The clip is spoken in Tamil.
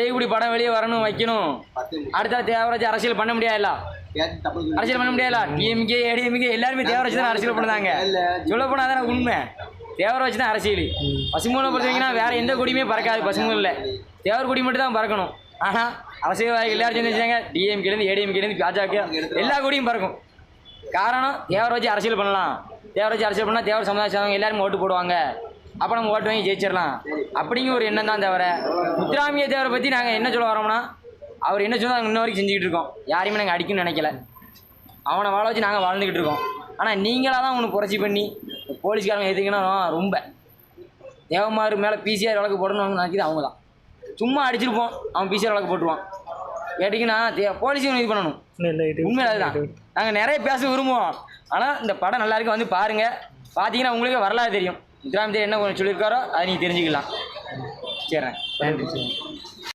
இப்படி படம் வெளியே வரணும் வைக்கணும் அடுத்த தேவராஜ் அரசியல் பண்ண முடியாதுல்ல அரசியல் பண்ண முடியாதுல்ல டிஎம்கே ஏடிஎம்கே எல்லாருமே தேவராஜ் தான் அரசியல் பண்ணாங்க சொல்ல போனால் தானே உண்மை தேவராஜ் தான் அரசியல் பசுமூலை பொறுத்தவங்கன்னா வேற எந்த கொடியுமே பறக்காது பசுமூலில் தேவர் கொடி மட்டும் தான் பறக்கணும் ஆனால் அரசியல்வாதிகள் எல்லாரும் சேர்ந்து வச்சாங்க டிஎம்கேலேருந்து ஏடிஎம்கேலேருந்து பாஜக எல்லா கொடியும் பறக்கும் காரணம் தேவராஜ் அரசியல் பண்ணலாம் தேவராஜ் அரசியல் பண்ணால் தேவர் சமுதாயம் எல்லாரும் ஓட்டு போடுவாங்க அப்போ நம்ம ஓட்டு வாங்கி ஜெயிச்சிடலாம் அப்படிங்கிற ஒரு எண்ணம் தான் தவிர முத்துராமிய தேவரை பற்றி நாங்கள் என்ன சொல்ல வரோம்னா அவர் என்ன சொன்னால் நாங்கள் இன்ன வரைக்கும் செஞ்சுக்கிட்டு இருக்கோம் யாரையுமே நாங்கள் அடிக்கணும்னு நினைக்கல அவனை வாழ வச்சு நாங்கள் வாழ்ந்துக்கிட்டு இருக்கோம் ஆனால் நீங்களாக தான் ஒன்று புரட்சி பண்ணி போலீஸ்காரங்க எதுக்குன்னா ரொம்ப தேவமாறு மேலே பிசிஆர் வழக்கு போடணும்னு நினைக்கிது அவங்க தான் சும்மா அடிச்சிருப்போம் அவன் பிசிஆர் வழக்கு போட்டுருவான் கேட்டிங்கன்னா போலீஸையும் இது பண்ணணும் உண்மையில அதுதான் நாங்கள் நிறைய பேச விரும்புவோம் ஆனால் இந்த படம் நல்லா இருக்கு வந்து பாருங்கள் பார்த்தீங்கன்னா உங்களுக்கு வரலாறு தெரியும் முத்துராமி என்ன சொல்லியிருக்காரோ அதை நீங்கள் தெரிஞ்சுக்கலாம் சரி நன்றி.